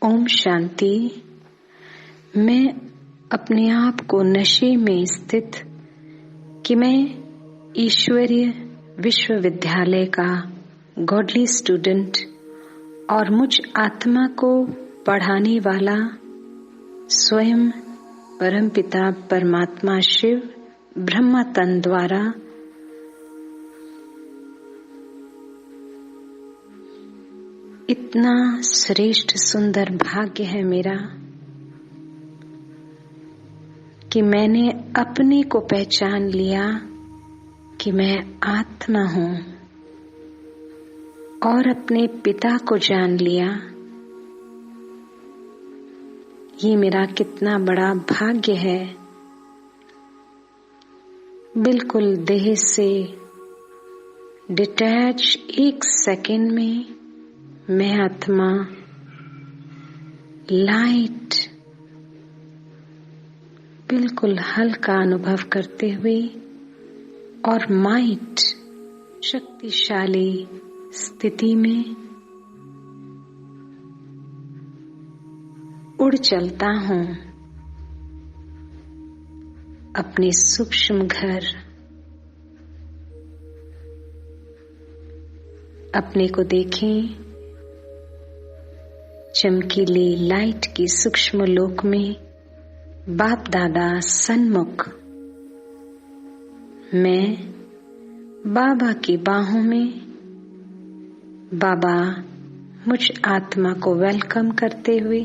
ओम शांति। मैं अपने आप को नशे में स्थित कि मैं ईश्वरीय विश्वविद्यालय का गॉडली स्टूडेंट और मुझ आत्मा को पढ़ाने वाला स्वयं परमपिता परमात्मा शिव ब्रह्मा तन द्वारा इतना श्रेष्ठ सुंदर भाग्य है मेरा कि मैंने अपने को पहचान लिया कि मैं आत्मा हूँ और अपने पिता को जान लिया। ये मेरा कितना बड़ा भाग्य है। बिल्कुल देह से डिटैच एक सेकंड में मैं आत्मा लाइट बिल्कुल हल्का अनुभव करते हुए और माइट शक्तिशाली स्थिति में उड़ चलता हूँ अपने सूक्ष्म घर। अपने को देखें चमकीली लाइट की सूक्ष्म लोक में बाप दादा सन्मुख। मैं बाबा की बाहों में बाबा मुझ आत्मा को वेलकम करते हुए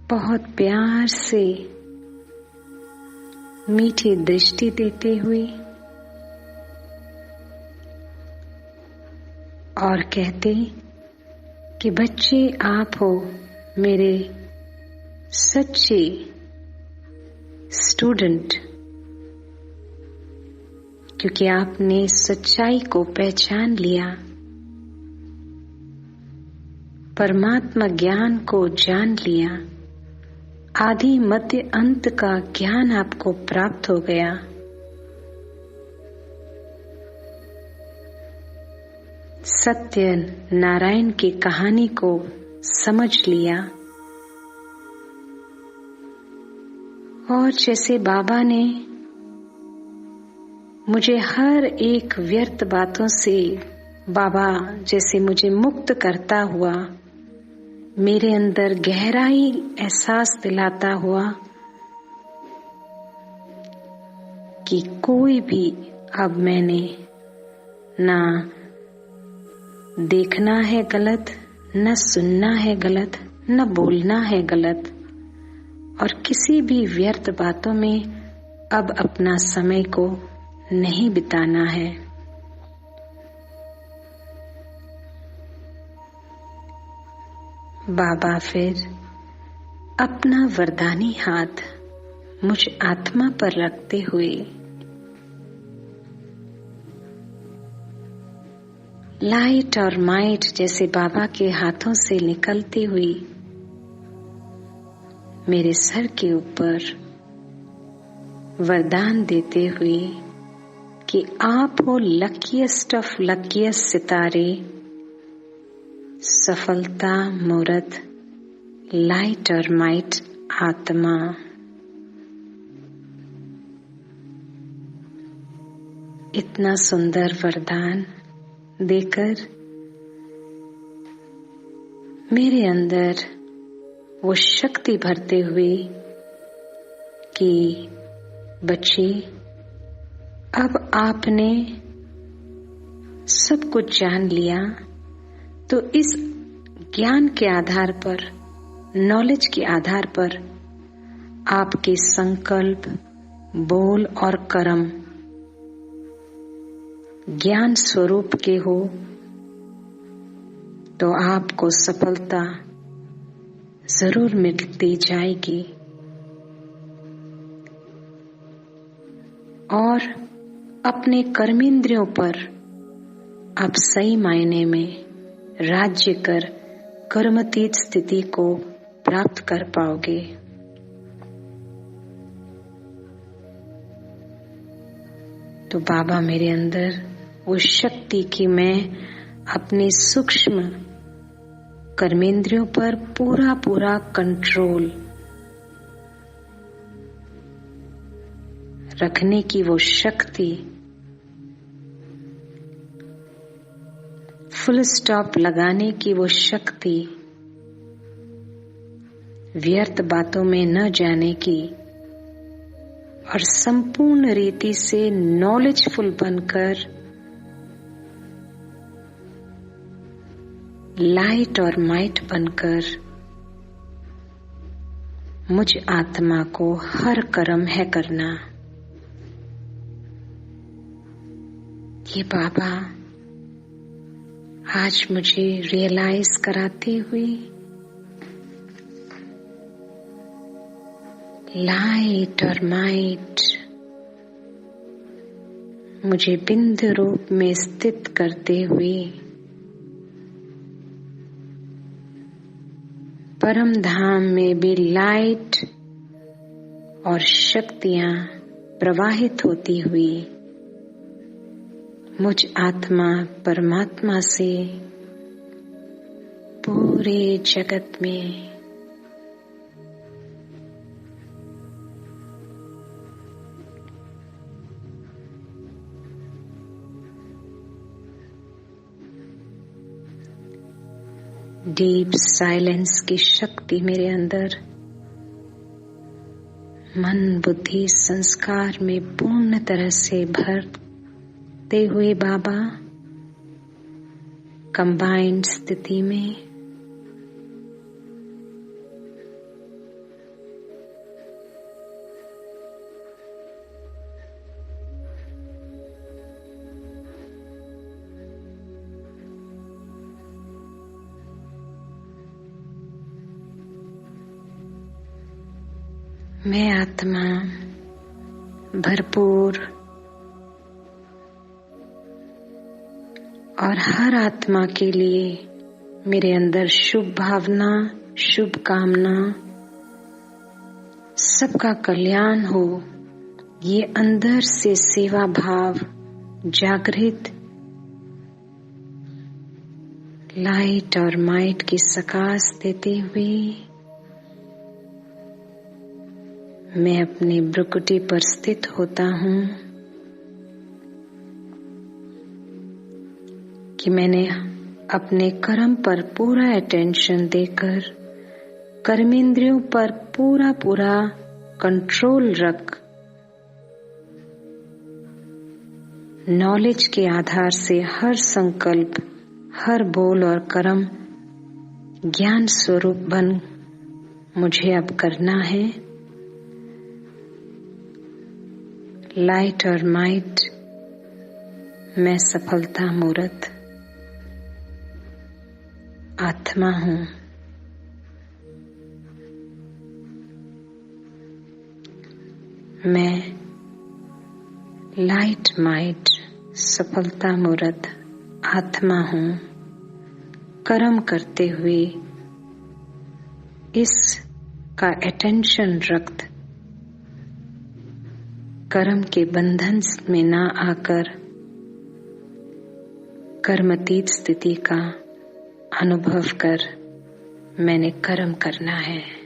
बहुत प्यार से मीठी दृष्टि देते हुए और कहते कि बच्चे आप हो मेरे सच्चे स्टूडेंट, क्योंकि आपने सच्चाई को पहचान लिया, परमात्मा ज्ञान को जान लिया, आदि मध्य अंत का ज्ञान आपको प्राप्त हो गया। सत्य नारायण की कहानी को समझ लिया और जैसे बाबा ने मुझे हर एक व्यर्थ बातों से बाबा जैसे मुझे मुक्त करता हुआ मेरे अंदर गहराई एहसास दिलाता हुआ कि कोई भी अब मैंने ना देखना है गलत, न सुनना है गलत, न बोलना है गलत और किसी भी व्यर्थ बातों में अब अपना समय को नहीं बिताना है। बाबा फिर अपना वरदानी हाथ मुझ आत्मा पर रखते हुए लाइट और माइट जैसे बाबा के हाथों से निकलती हुई मेरे सर के ऊपर वरदान देते हुए कि आप हो लकीएस्ट ऑफ लकीएस्ट सितारे, सफलता मूर्त लाइट और माइट आत्मा। इतना सुंदर वरदान देकर मेरे अंदर वो शक्ति भरते हुए कि बच्चे अब आपने सब कुछ जान लिया, तो इस ज्ञान के आधार पर, नॉलेज के आधार पर आपके संकल्प, बोल और कर्म ज्ञान स्वरूप के हो तो आपको सफलता जरूर मिलती जाएगी। और अपने कर्मेंद्रियों पर आप सही मायने में राज्य कर कर्मतीत स्थिति को प्राप्त कर पाओगे। तो बाबा मेरे अंदर वो शक्ति कि मैं अपने सूक्ष्म कर्मेंद्रियों पर पूरा पूरा कंट्रोल रखने की वो शक्ति, फुल स्टॉप लगाने की वो शक्ति, व्यर्थ बातों में न जाने की और संपूर्ण रीति से नॉलेजफुल बनकर लाइट और माइट बनकर मुझ आत्मा को हर कर्म है करना। ये बाबा आज मुझे रियलाइज कराते हुए लाइट और माइट मुझे बिंदु रूप में स्थित करते हुए परम धाम में भी लाइट और शक्तियां प्रवाहित होती हुई मुझ आत्मा परमात्मा से पूरे जगत में डीप साइलेंस की शक्ति मेरे अंदर मन बुद्धि संस्कार में पूर्ण तरह से भरते हुए बाबा कंबाइंड स्थिति में मैं आत्मा भरपूर और हर आत्मा के लिए मेरे अंदर शुभ भावना, शुभ कामना, सबका कल्याण हो, ये अंदर से सेवा भाव जागृत लाइट और माइट की सकाश देते हुए मैं अपनी भ्रुकुटी पर स्थित होता हूँ कि मैंने अपने कर्म पर पूरा अटेंशन देकर कर्मेंद्रियों पर पूरा पूरा कंट्रोल रख नॉलेज के आधार से हर संकल्प, हर बोल और कर्म ज्ञान स्वरूप बन मुझे अब करना है। लाइट और माइट, मैं सफलता मूर्त आत्मा हूँ। मैं लाइट माइट सफलता मूर्त आत्मा हूँ। कर्म करते हुए इसका अटेंशन रख कर्म के बंधन में ना आकर कर्मातीत स्थिति का अनुभव कर मैंने कर्म करना है।